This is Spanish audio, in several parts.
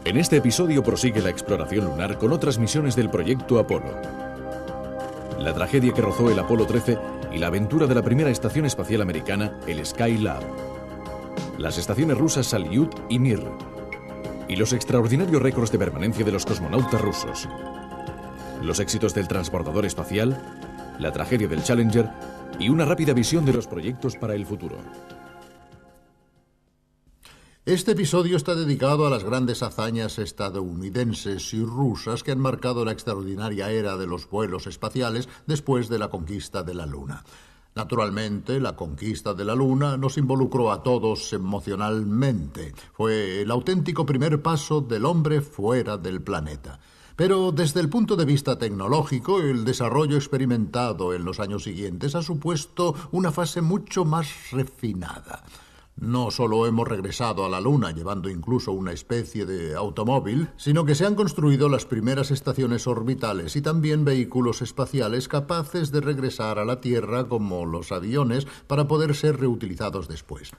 En este episodio prosigue la exploración lunar con otras misiones del proyecto Apolo. La tragedia que rozó el Apolo 13 y la aventura de la primera estación espacial americana, el Skylab. Las estaciones rusas Salyut y Mir. Y los extraordinarios récords de permanencia de los cosmonautas rusos. Los éxitos del transbordador espacial, la tragedia del Challenger y una rápida visión de los proyectos para el futuro. Este episodio está dedicado a las grandes hazañas estadounidenses y rusas que han marcado la extraordinaria era de los vuelos espaciales después de la conquista de la Luna. Naturalmente, la conquista de la Luna nos involucró a todos emocionalmente. Fue el auténtico primer paso del hombre fuera del planeta. Pero desde el punto de vista tecnológico, el desarrollo experimentado en los años siguientes ha supuesto una fase mucho más refinada. No solo hemos regresado a la Luna llevando incluso una especie de automóvil, sino que se han construido las primeras estaciones orbitales y también vehículos espaciales capaces de regresar a la Tierra como los aviones para poder ser reutilizados después.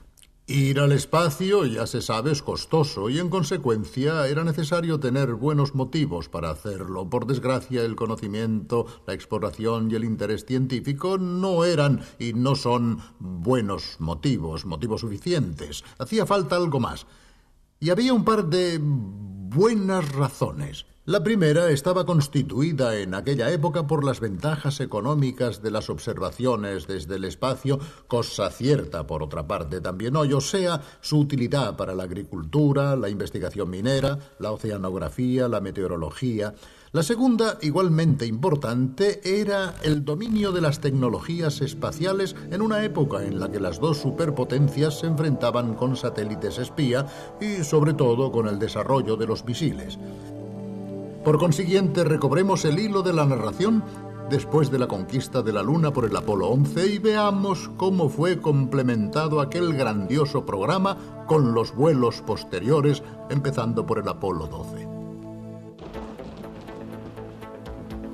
Ir al espacio, ya se sabe, es costoso y en consecuencia era necesario tener buenos motivos para hacerlo. Por desgracia, el conocimiento, la exploración y el interés científico no eran y no son buenos motivos suficientes. Hacía falta algo más. Y había un par de buenas razones. La primera estaba constituida en aquella época por las ventajas económicas de las observaciones desde el espacio, cosa cierta por otra parte también hoy, o sea, su utilidad para la agricultura, la investigación minera, la oceanografía, la meteorología. La segunda, igualmente importante, era el dominio de las tecnologías espaciales en una época en la que las dos superpotencias se enfrentaban con satélites espía y, sobre todo, con el desarrollo de los misiles. Por consiguiente, recobremos el hilo de la narración después de la conquista de la Luna por el Apolo 11 y veamos cómo fue complementado aquel grandioso programa con los vuelos posteriores, empezando por el Apolo 12.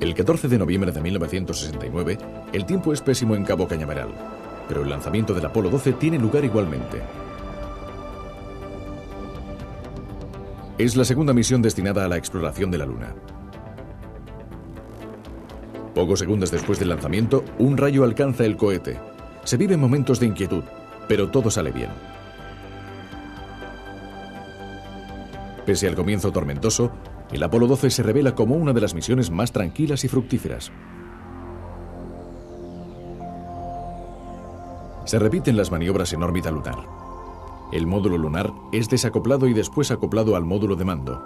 El 14 de noviembre de 1969, el tiempo es pésimo en Cabo Cañaveral, pero el lanzamiento del Apolo 12 tiene lugar igualmente. Es la segunda misión destinada a la exploración de la Luna. Pocos segundos después del lanzamiento, un rayo alcanza el cohete. Se viven momentos de inquietud, pero todo sale bien. Pese al comienzo tormentoso, el Apolo 12 se revela como una de las misiones más tranquilas y fructíferas. Se repiten las maniobras en órbita lunar. El módulo lunar es desacoplado y después acoplado al módulo de mando.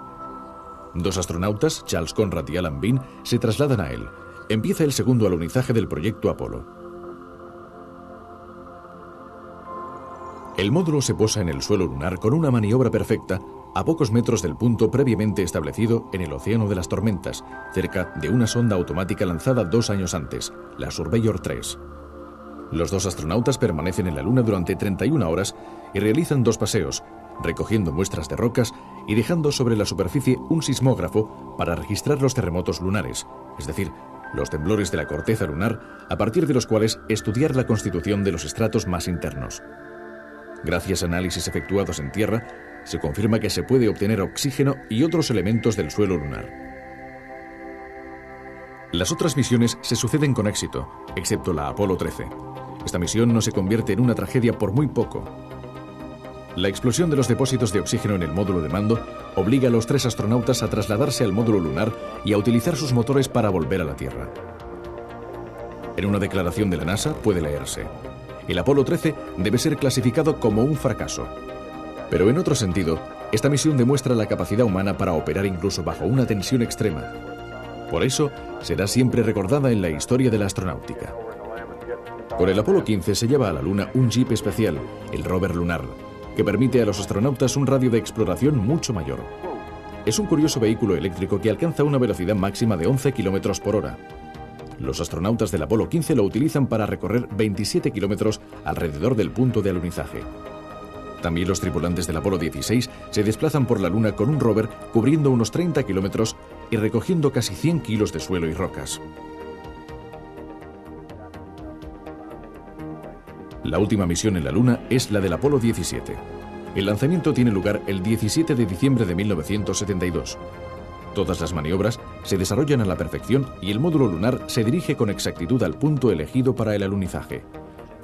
Dos astronautas, Charles Conrad y Alan Bean, se trasladan a él. Empieza el segundo alunizaje del proyecto Apolo. El módulo se posa en el suelo lunar con una maniobra perfecta a pocos metros del punto previamente establecido en el Océano de las Tormentas, cerca de una sonda automática lanzada 2 años antes, la Surveyor 3. Los dos astronautas permanecen en la Luna durante 31 horas y realizan 2 paseos, recogiendo muestras de rocas y dejando sobre la superficie un sismógrafo para registrar los terremotos lunares, es decir, los temblores de la corteza lunar, a partir de los cuales estudiar la constitución de los estratos más internos. Gracias a análisis efectuados en tierra, se confirma que se puede obtener oxígeno y otros elementos del suelo lunar. Las otras misiones se suceden con éxito, excepto la Apolo 13. Esta misión no se convierte en una tragedia por muy poco. La explosión de los depósitos de oxígeno en el módulo de mando obliga a los 3 astronautas a trasladarse al módulo lunar y a utilizar sus motores para volver a la Tierra. En una declaración de la NASA puede leerse: el Apolo 13 debe ser clasificado como un fracaso. Pero en otro sentido, esta misión demuestra la capacidad humana para operar incluso bajo una tensión extrema. Por eso, será siempre recordada en la historia de la astronáutica. Con el Apolo 15 se lleva a la Luna un jeep especial, el rover lunar, que permite a los astronautas un radio de exploración mucho mayor. Es un curioso vehículo eléctrico que alcanza una velocidad máxima de 11 km por hora. Los astronautas del Apolo 15 lo utilizan para recorrer 27 kilómetros alrededor del punto de alunizaje. También los tripulantes del Apolo 16 se desplazan por la Luna con un rover cubriendo unos 30 kilómetros y recogiendo casi 100 kilos de suelo y rocas. La última misión en la Luna es la del Apolo 17. El lanzamiento tiene lugar el 17 de diciembre de 1972. Todas las maniobras se desarrollan a la perfección y el módulo lunar se dirige con exactitud al punto elegido para el alunizaje.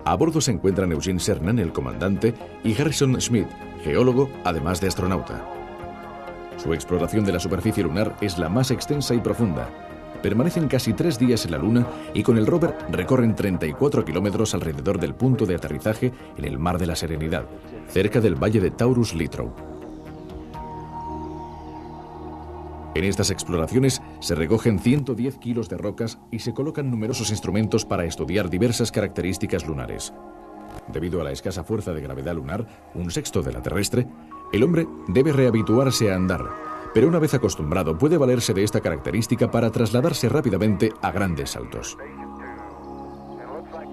A bordo se encuentran Eugene Cernan, el comandante, y Harrison Schmitt, geólogo, además de astronauta. Su exploración de la superficie lunar es la más extensa y profunda. Permanecen casi 3 días en la Luna y con el rover recorren 34 kilómetros alrededor del punto de aterrizaje en el Mar de la Serenidad, cerca del valle de Taurus-Littrow. En estas exploraciones se recogen 110 kilos de rocas y se colocan numerosos instrumentos para estudiar diversas características lunares. Debido a la escasa fuerza de gravedad lunar, 1/6 de la terrestre, el hombre debe rehabituarse a andar, pero una vez acostumbrado puede valerse de esta característica para trasladarse rápidamente a grandes saltos.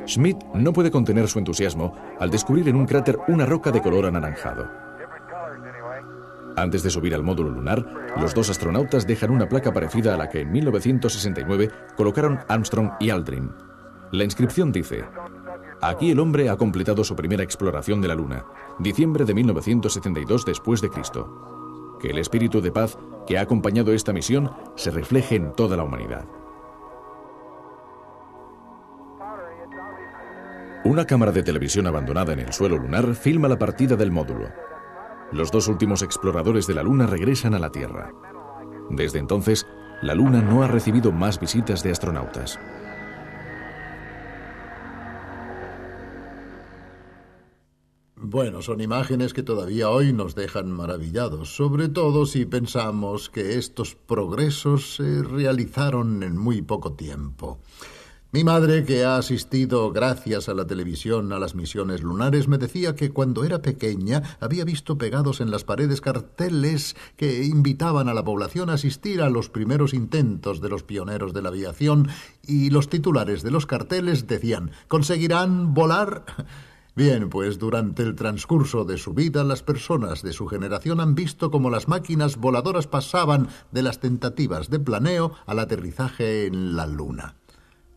Schmitt no puede contener su entusiasmo al descubrir en un cráter una roca de color anaranjado. Antes de subir al módulo lunar, los 2 astronautas dejan una placa parecida a la que en 1969 colocaron Armstrong y Aldrin. La inscripción dice: aquí el hombre ha completado su primera exploración de la Luna, diciembre de 1972 después de Cristo. Que el espíritu de paz que ha acompañado esta misión se refleje en toda la humanidad. Una cámara de televisión abandonada en el suelo lunar filma la partida del módulo. Los 2 últimos exploradores de la Luna regresan a la Tierra. Desde entonces, la Luna no ha recibido más visitas de astronautas. Bueno, son imágenes que todavía hoy nos dejan maravillados, sobre todo si pensamos que estos progresos se realizaron en muy poco tiempo. Mi madre, que ha asistido gracias a la televisión a las misiones lunares, me decía que cuando era pequeña había visto pegados en las paredes carteles que invitaban a la población a asistir a los primeros intentos de los pioneros de la aviación, y los titulares de los carteles decían: ¿conseguirán volar? Bien, pues durante el transcurso de su vida, las personas de su generación han visto cómo las máquinas voladoras pasaban de las tentativas de planeo al aterrizaje en la Luna.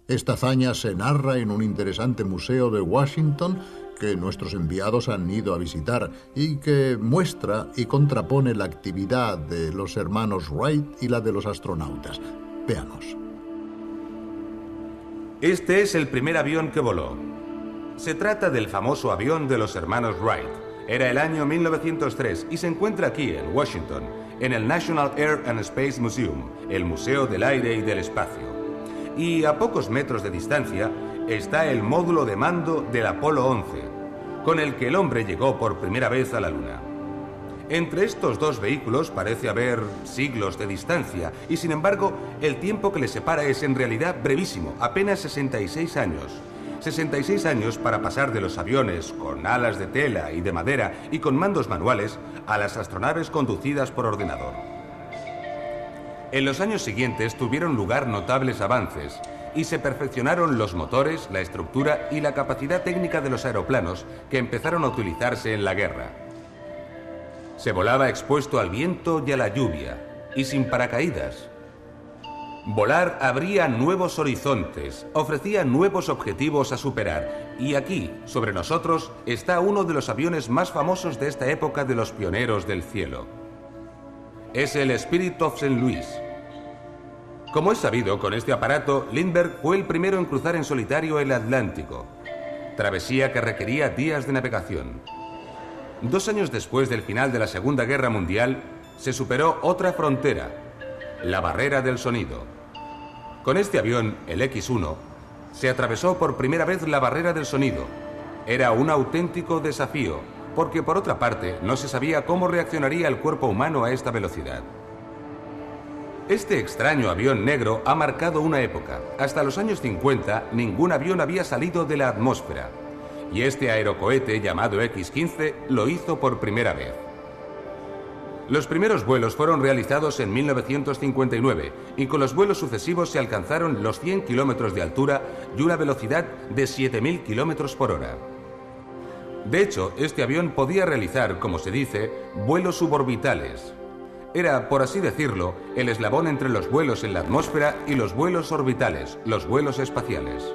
Esta hazaña se narra en un interesante museo de Washington que nuestros enviados han ido a visitar y que muestra y contrapone la actividad de los hermanos Wright y la de los astronautas. Veamos. Este es el primer avión que voló. Se trata del famoso avión de los hermanos Wright. Era el año 1903 y se encuentra aquí, en Washington, en el National Air and Space Museum, el Museo del Aire y del Espacio. Y a pocos metros de distancia está el módulo de mando del Apolo 11, con el que el hombre llegó por primera vez a la Luna. Entre estos 2 vehículos parece haber siglos de distancia, y sin embargo, el tiempo que les separa es en realidad brevísimo, apenas 66 años. 66 años para pasar de los aviones con alas de tela y de madera y con mandos manuales a las astronaves conducidas por ordenador. En los años siguientes tuvieron lugar notables avances y se perfeccionaron los motores, la estructura y la capacidad técnica de los aeroplanos que empezaron a utilizarse en la guerra. Se volaba expuesto al viento y a la lluvia y sin paracaídas. Volar abría nuevos horizontes, ofrecía nuevos objetivos a superar, y aquí, sobre nosotros, está uno de los aviones más famosos de esta época de los pioneros del cielo. Es el Spirit of St. Louis. Como es sabido, con este aparato, Lindbergh fue el primero en cruzar en solitario el Atlántico, travesía que requería días de navegación. 2 años después del final de la Segunda Guerra Mundial, se superó otra frontera, la barrera del sonido. Con este avión, el X-1, se atravesó por primera vez la barrera del sonido. Era un auténtico desafío, porque por otra parte no se sabía cómo reaccionaría el cuerpo humano a esta velocidad. Este extraño avión negro ha marcado una época. Hasta los años 50 ningún avión había salido de la atmósfera, y este aerocohete llamado X-15 lo hizo por primera vez. Los primeros vuelos fueron realizados en 1959 y con los vuelos sucesivos se alcanzaron los 100 kilómetros de altura y una velocidad de 7.000 kilómetros por hora. De hecho, este avión podía realizar, como se dice, vuelos suborbitales. Era, por así decirlo, el eslabón entre los vuelos en la atmósfera y los vuelos orbitales, los vuelos espaciales.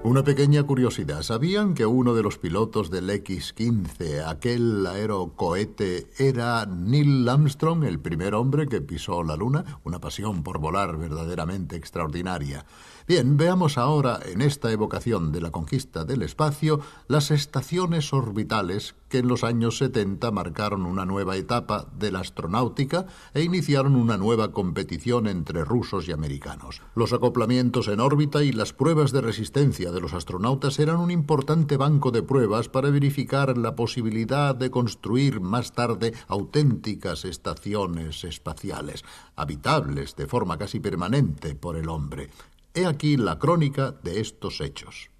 Una pequeña curiosidad. ¿Sabían que uno de los pilotos del X-15, aquel aerocohete, era Neil Armstrong, el primer hombre que pisó la Luna? Una pasión por volar verdaderamente extraordinaria. Bien, veamos ahora, en esta evocación de la conquista del espacio, las estaciones orbitales que en los años 70 marcaron una nueva etapa de la astronáutica e iniciaron una nueva competición entre rusos y americanos. Los acoplamientos en órbita y las pruebas de resistencia de los astronautas eran un importante banco de pruebas para verificar la posibilidad de construir más tarde auténticas estaciones espaciales, habitables de forma casi permanente por el hombre. He aquí la crónica de estos hechos.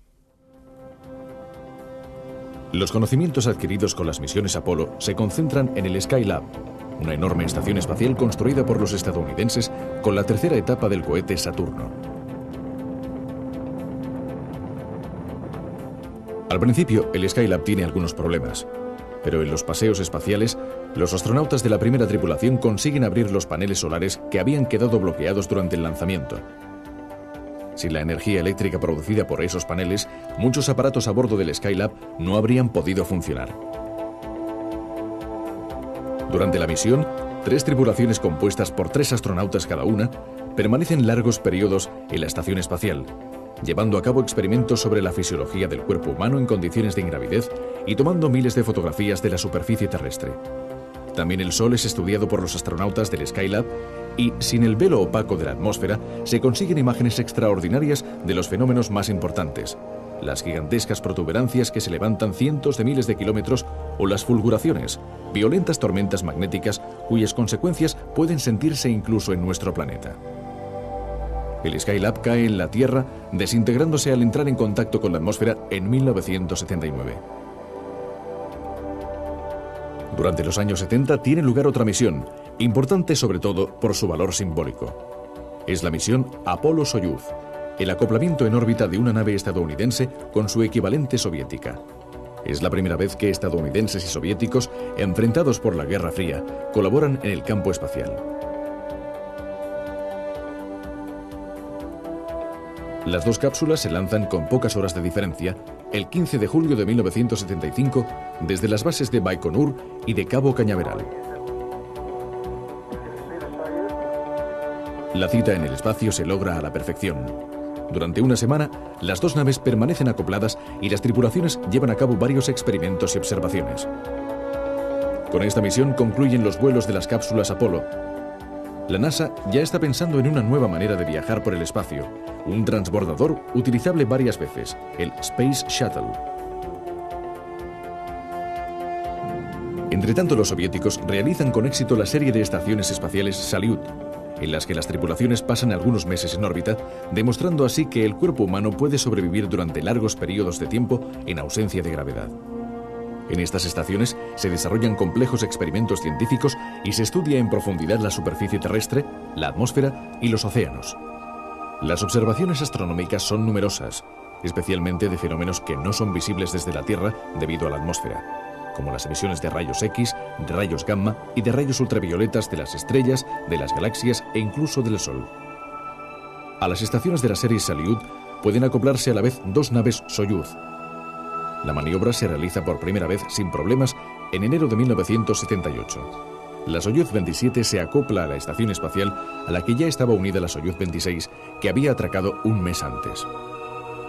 Los conocimientos adquiridos con las misiones Apolo se concentran en el Skylab, una enorme estación espacial construida por los estadounidenses con la tercera etapa del cohete Saturno. Al principio, el Skylab tiene algunos problemas, pero en los paseos espaciales, los astronautas de la primera tripulación consiguen abrir los paneles solares que habían quedado bloqueados durante el lanzamiento. Sin la energía eléctrica producida por esos paneles, muchos aparatos a bordo del Skylab no habrían podido funcionar. Durante la misión, 3 tripulaciones compuestas por 3 astronautas cada una permanecen largos periodos en la estación espacial, llevando a cabo experimentos sobre la fisiología del cuerpo humano en condiciones de ingravidez y tomando miles de fotografías de la superficie terrestre. También el Sol es estudiado por los astronautas del Skylab y, sin el velo opaco de la atmósfera, se consiguen imágenes extraordinarias de los fenómenos más importantes: las gigantescas protuberancias que se levantan cientos de miles de kilómetros o las fulguraciones, violentas tormentas magnéticas cuyas consecuencias pueden sentirse incluso en nuestro planeta. El Skylab cae en la Tierra, desintegrándose al entrar en contacto con la atmósfera en 1979. Durante los años 70 tiene lugar otra misión, importante sobre todo por su valor simbólico. Es la misión Apolo-Soyuz, el acoplamiento en órbita de una nave estadounidense con su equivalente soviética. Es la primera vez que estadounidenses y soviéticos, enfrentados por la Guerra Fría, colaboran en el campo espacial. Las 2 cápsulas se lanzan con pocas horas de diferencia el 15 de julio de 1975 desde las bases de Baikonur y de Cabo Cañaveral. La cita en el espacio se logra a la perfección. Durante una semana, las 2 naves permanecen acopladas y las tripulaciones llevan a cabo varios experimentos y observaciones. Con esta misión concluyen los vuelos de las cápsulas Apolo. La NASA ya está pensando en una nueva manera de viajar por el espacio, un transbordador utilizable varias veces, el Space Shuttle. Entretanto, los soviéticos realizan con éxito la serie de estaciones espaciales Salyut, en las que las tripulaciones pasan algunos meses en órbita, demostrando así que el cuerpo humano puede sobrevivir durante largos periodos de tiempo en ausencia de gravedad. En estas estaciones se desarrollan complejos experimentos científicos y se estudia en profundidad la superficie terrestre, la atmósfera y los océanos. Las observaciones astronómicas son numerosas, especialmente de fenómenos que no son visibles desde la Tierra debido a la atmósfera, como las emisiones de rayos X, de rayos gamma y de rayos ultravioletas de las estrellas, de las galaxias e incluso del Sol. A las estaciones de la serie Salyut pueden acoplarse a la vez 2 naves Soyuz. La maniobra se realiza por primera vez sin problemas en enero de 1978. La Soyuz 27 se acopla a la estación espacial a la que ya estaba unida la Soyuz 26, que había atracado un mes antes.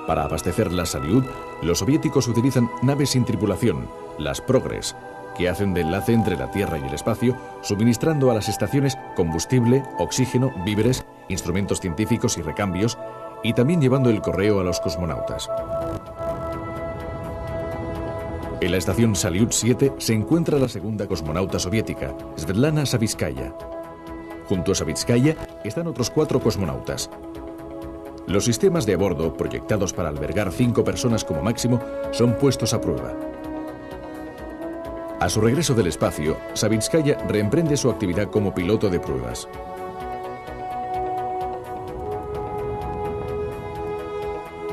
Para abastecer la Salyut, los soviéticos utilizan naves sin tripulación, las Progress, que hacen de enlace entre la Tierra y el espacio, suministrando a las estaciones combustible, oxígeno, víveres, instrumentos científicos y recambios, y también llevando el correo a los cosmonautas. En la estación Salyut 7 se encuentra la segunda cosmonauta soviética, Svetlana Savitskaya. Junto a Savitskaya están otros 4 cosmonautas. Los sistemas de a bordo, proyectados para albergar 5 personas como máximo, son puestos a prueba. A su regreso del espacio, Savitskaya reemprende su actividad como piloto de pruebas.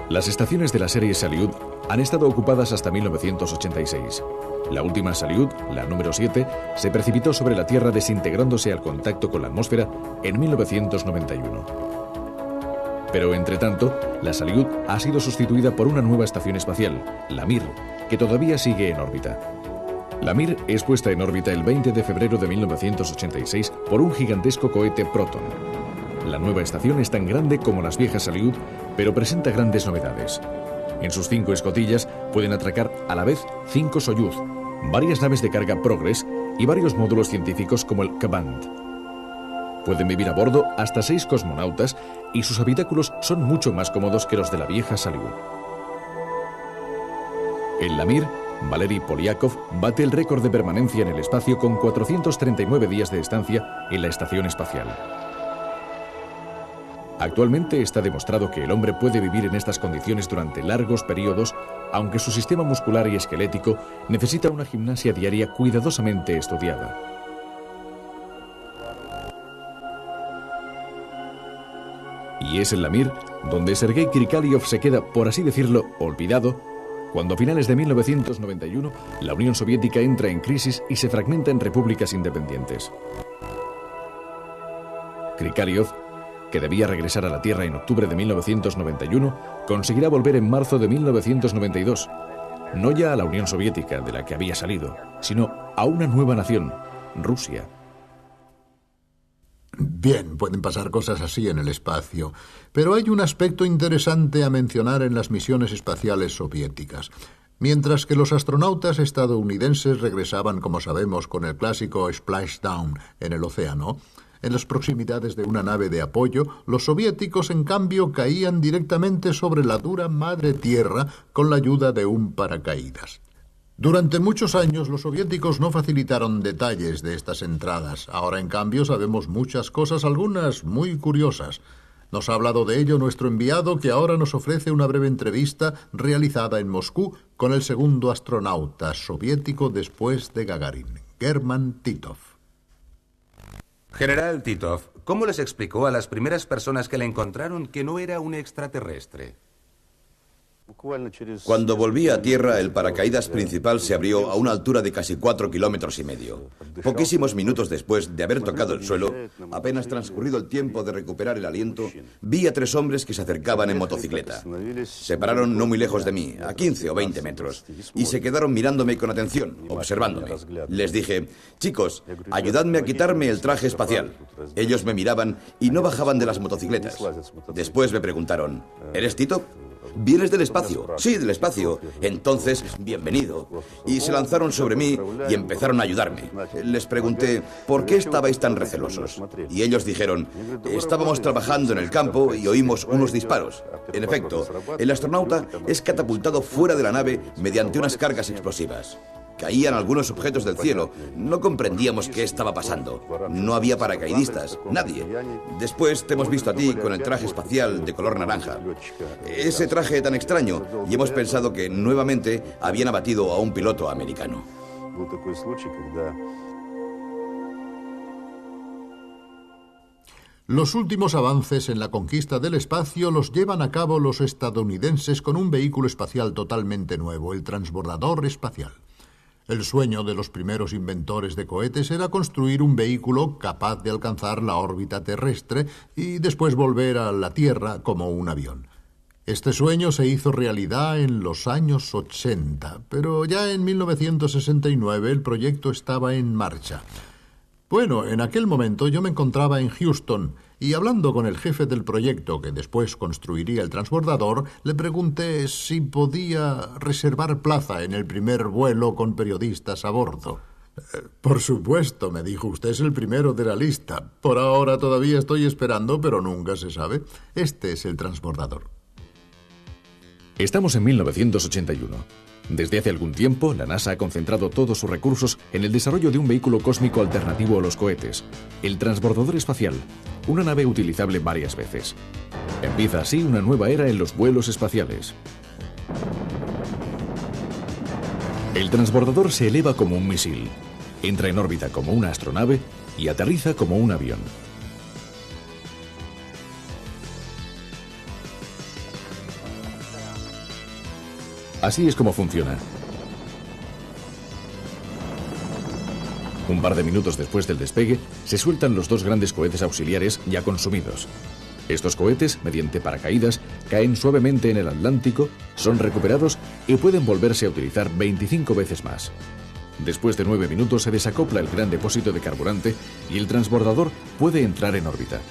Las estaciones de la serie Salyut han estado ocupadas hasta 1986. La última Salyut, la número 7, se precipitó sobre la Tierra desintegrándose al contacto con la atmósfera en 1991. Pero, entre tanto, la Salyut ha sido sustituida por una nueva estación espacial, la Mir, que todavía sigue en órbita. La Mir es puesta en órbita el 20 de febrero de 1986 por un gigantesco cohete Proton. La nueva estación es tan grande como las viejas Salyut, pero presenta grandes novedades. En sus 5 escotillas pueden atracar a la vez 5 Soyuz, varias naves de carga Progress y varios módulos científicos como el Kaband. Pueden vivir a bordo hasta 6 cosmonautas y sus habitáculos son mucho más cómodos que los de la vieja Salyut. En la Mir, Valery Polyakov bate el récord de permanencia en el espacio con 439 días de estancia en la estación espacial. Actualmente está demostrado que el hombre puede vivir en estas condiciones durante largos periodos, aunque su sistema muscular y esquelético necesita una gimnasia diaria cuidadosamente estudiada. Y es en la Mir donde Sergei Krikalev se queda, por así decirlo, olvidado, cuando a finales de 1991 la Unión Soviética entra en crisis y se fragmenta en repúblicas independientes. Krikalev, que debía regresar a la Tierra en octubre de 1991, conseguirá volver en marzo de 1992, no ya a la Unión Soviética de la que había salido, sino a una nueva nación, Rusia. Bien, pueden pasar cosas así en el espacio, pero hay un aspecto interesante a mencionar en las misiones espaciales soviéticas. Mientras que los astronautas estadounidenses regresaban, como sabemos, con el clásico splashdown en el océano, en las proximidades de una nave de apoyo, los soviéticos, en cambio, caían directamente sobre la dura madre tierra con la ayuda de un paracaídas. Durante muchos años los soviéticos no facilitaron detalles de estas entradas. Ahora, en cambio, sabemos muchas cosas, algunas muy curiosas. Nos ha hablado de ello nuestro enviado, que ahora nos ofrece una breve entrevista realizada en Moscú con el segundo astronauta soviético después de Gagarin, German Titov. General Titov, ¿cómo les explicó a las primeras personas que le encontraron que no era un extraterrestre? Cuando volví a tierra, el paracaídas principal se abrió a una altura de casi 4,5 kilómetros. Poquísimos minutos después de haber tocado el suelo, apenas transcurrido el tiempo de recuperar el aliento, vi a 3 hombres que se acercaban en motocicleta. Se pararon no muy lejos de mí, a 15 o 20 metros, y se quedaron mirándome con atención, observándome. Les dije: chicos, ayudadme a quitarme el traje espacial. Ellos me miraban y no bajaban de las motocicletas. Después me preguntaron: ¿eres Titov? ¿Vienes del espacio? Sí, del espacio. Entonces, bienvenido. Y se lanzaron sobre mí y empezaron a ayudarme. Les pregunté: ¿por qué estabais tan recelosos? Y ellos dijeron: estábamos trabajando en el campo y oímos unos disparos. En efecto, el astronauta es catapultado fuera de la nave mediante unas cargas explosivas. Caían algunos objetos del cielo. No comprendíamos qué estaba pasando. No había paracaidistas, nadie. Después te hemos visto a ti con el traje espacial de color naranja. Ese traje tan extraño, y hemos pensado que nuevamente habían abatido a un piloto americano. Los últimos avances en la conquista del espacio los llevan a cabo los estadounidenses con un vehículo espacial totalmente nuevo, el transbordador espacial. El sueño de los primeros inventores de cohetes era construir un vehículo capaz de alcanzar la órbita terrestre y después volver a la Tierra como un avión. Este sueño se hizo realidad en los años 80, pero ya en 1969 el proyecto estaba en marcha. Bueno, en aquel momento yo me encontraba en Houston y hablando con el jefe del proyecto que después construiría el transbordador, le pregunté si podía reservar plaza en el primer vuelo con periodistas a bordo. Por supuesto, me dijo, usted es el primero de la lista. Por ahora todavía estoy esperando, pero nunca se sabe. Este es el transbordador. Estamos en 1981. Desde hace algún tiempo, la NASA ha concentrado todos sus recursos en el desarrollo de un vehículo cósmico alternativo a los cohetes, el transbordador espacial, una nave utilizable varias veces. Empieza así una nueva era en los vuelos espaciales. El transbordador se eleva como un misil, entra en órbita como una astronave y aterriza como un avión. Así es como funciona. Un par de minutos después del despegue, se sueltan los 2 grandes cohetes auxiliares ya consumidos. Estos cohetes, mediante paracaídas, caen suavemente en el Atlántico, son recuperados y pueden volverse a utilizar 25 veces más. Después de 9 minutos se desacopla el gran depósito de carburante y el transbordador puede entrar en órbita.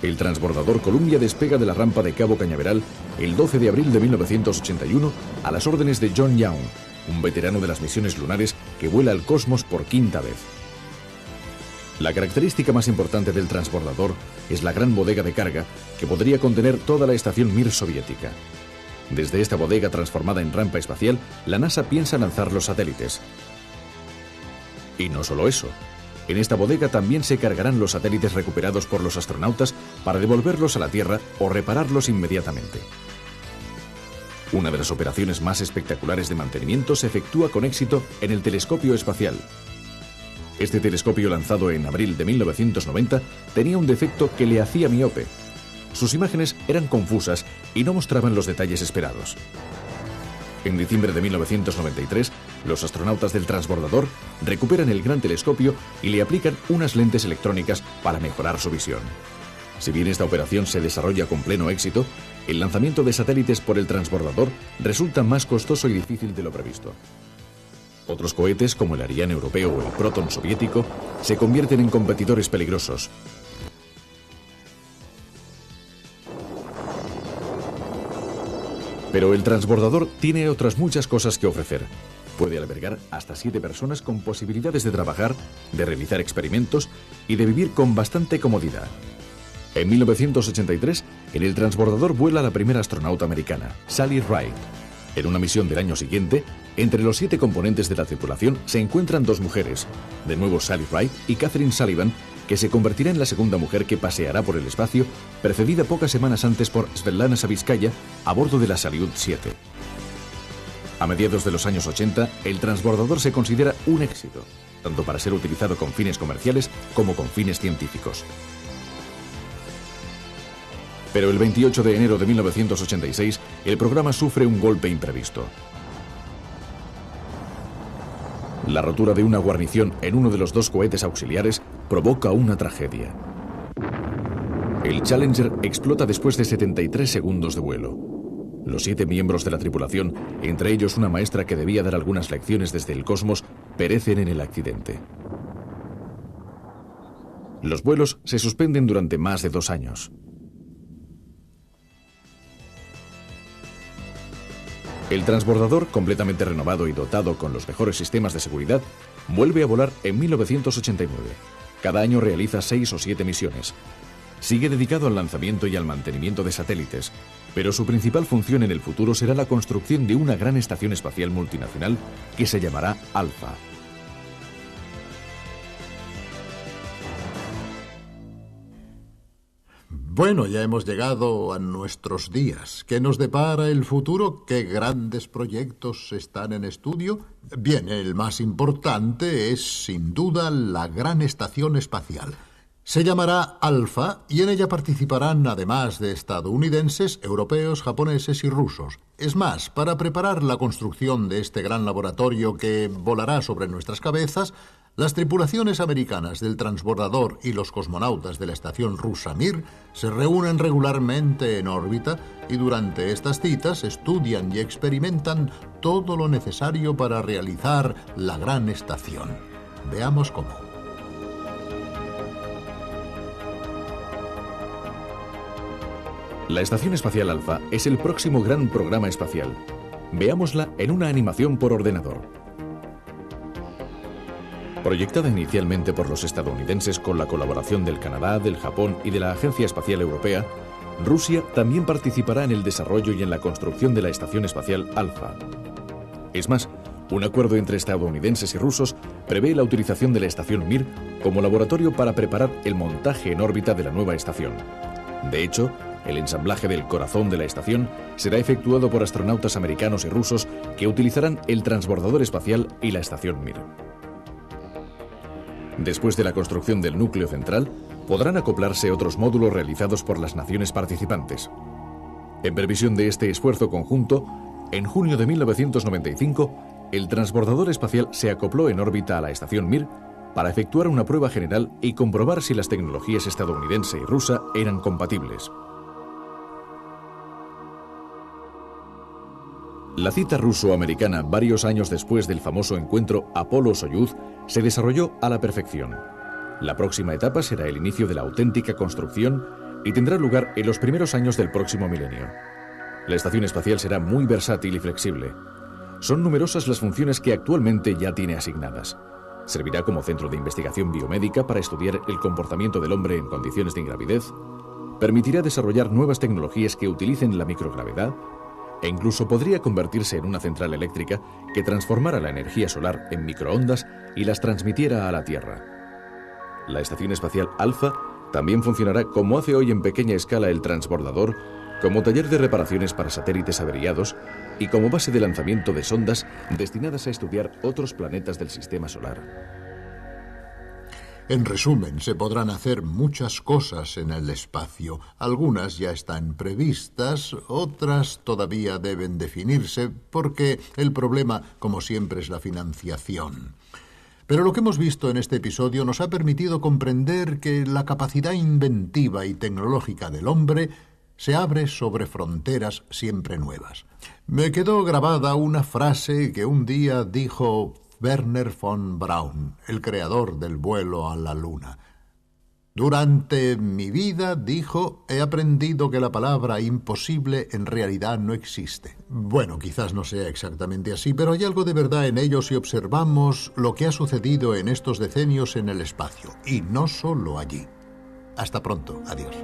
El transbordador Columbia despega de la rampa de Cabo Cañaveral el 12 de abril de 1981 a las órdenes de John Young, un veterano de las misiones lunares que vuela al cosmos por quinta vez. La característica más importante del transbordador es la gran bodega de carga que podría contener toda la estación Mir soviética. Desde esta bodega transformada en rampa espacial, la NASA piensa lanzar los satélites. Y no solo eso. En esta bodega también se cargarán los satélites recuperados por los astronautas para devolverlos a la Tierra o repararlos inmediatamente. Una de las operaciones más espectaculares de mantenimiento se efectúa con éxito en el telescopio espacial. Este telescopio, lanzado en abril de 1990, tenía un defecto que le hacía miope. Sus imágenes eran confusas y no mostraban los detalles esperados. En diciembre de 1993, los astronautas del transbordador recuperan el gran telescopio y le aplican unas lentes electrónicas para mejorar su visión. Si bien esta operación se desarrolla con pleno éxito, el lanzamiento de satélites por el transbordador resulta más costoso y difícil de lo previsto. Otros cohetes, como el Ariane europeo o el Proton soviético, se convierten en competidores peligrosos. Pero el transbordador tiene otras muchas cosas que ofrecer. Puede albergar hasta 7 personas con posibilidades de trabajar, de realizar experimentos y de vivir con bastante comodidad. En 1983, en el transbordador vuela la primera astronauta americana, Sally Ride. En una misión del año siguiente, entre los 7 componentes de la tripulación se encuentran 2 mujeres, de nuevo Sally Ride y Katherine Sullivan, que se convertirá en la segunda mujer que paseará por el espacio, precedida pocas semanas antes por Svetlana Savitskaya a bordo de la Salyut 7. A mediados de los años 80, el transbordador se considera un éxito, tanto para ser utilizado con fines comerciales como con fines científicos. Pero el 28 de enero de 1986, el programa sufre un golpe imprevisto. La rotura de una guarnición en uno de los 2 cohetes auxiliares provoca una tragedia. El Challenger explota después de 73 segundos de vuelo. Los 7 miembros de la tripulación, entre ellos una maestra que debía dar algunas lecciones desde el cosmos, perecen en el accidente. Los vuelos se suspenden durante más de 2 años. El transbordador, completamente renovado y dotado con los mejores sistemas de seguridad, vuelve a volar en 1989. Cada año realiza 6 o 7 misiones. Sigue dedicado al lanzamiento y al mantenimiento de satélites, pero su principal función en el futuro será la construcción de una gran estación espacial multinacional que se llamará Alpha. Bueno, ya hemos llegado a nuestros días. ¿Qué nos depara el futuro? ¿Qué grandes proyectos están en estudio? Bien, el más importante es, sin duda, la gran estación espacial. Se llamará Alpha y en ella participarán, además de estadounidenses, europeos, japoneses y rusos. Es más, para preparar la construcción de este gran laboratorio que volará sobre nuestras cabezas, las tripulaciones americanas del transbordador y los cosmonautas de la estación rusa Mir se reúnen regularmente en órbita y durante estas citas estudian y experimentan todo lo necesario para realizar la gran estación. Veamos cómo. La Estación Espacial Alpha es el próximo gran programa espacial. Veámosla en una animación por ordenador. Proyectada inicialmente por los estadounidenses con la colaboración del Canadá, del Japón y de la Agencia Espacial Europea, Rusia también participará en el desarrollo y en la construcción de la Estación Espacial Alpha. Es más, un acuerdo entre estadounidenses y rusos prevé la utilización de la estación Mir como laboratorio para preparar el montaje en órbita de la nueva estación. De hecho, el ensamblaje del corazón de la estación será efectuado por astronautas americanos y rusos que utilizarán el transbordador espacial y la estación Mir. Después de la construcción del núcleo central, podrán acoplarse otros módulos realizados por las naciones participantes. En previsión de este esfuerzo conjunto, en junio de 1995, el transbordador espacial se acopló en órbita a la estación Mir para efectuar una prueba general y comprobar si las tecnologías estadounidense y rusa eran compatibles. La cita ruso-americana varios años después del famoso encuentro Apolo-Soyuz se desarrolló a la perfección. La próxima etapa será el inicio de la auténtica construcción y tendrá lugar en los primeros años del próximo milenio. La estación espacial será muy versátil y flexible. Son numerosas las funciones que actualmente ya tiene asignadas. Servirá como centro de investigación biomédica para estudiar el comportamiento del hombre en condiciones de ingravidez, permitirá desarrollar nuevas tecnologías que utilicen la microgravedad e incluso podría convertirse en una central eléctrica que transformara la energía solar en microondas y las transmitiera a la Tierra. La Estación Espacial Alpha también funcionará como hace hoy en pequeña escala el transbordador, como taller de reparaciones para satélites averiados y como base de lanzamiento de sondas destinadas a estudiar otros planetas del sistema solar. En resumen, se podrán hacer muchas cosas en el espacio. Algunas ya están previstas, otras todavía deben definirse, porque el problema, como siempre, es la financiación. Pero lo que hemos visto en este episodio nos ha permitido comprender que la capacidad inventiva y tecnológica del hombre se abre sobre fronteras siempre nuevas. Me quedó grabada una frase que un día dijo Wernher von Braun, el creador del vuelo a la Luna. Durante mi vida, dijo, he aprendido que la palabra imposible en realidad no existe. Bueno, quizás no sea exactamente así, pero hay algo de verdad en ello si observamos lo que ha sucedido en estos decenios en el espacio, y no solo allí. Hasta pronto, adiós.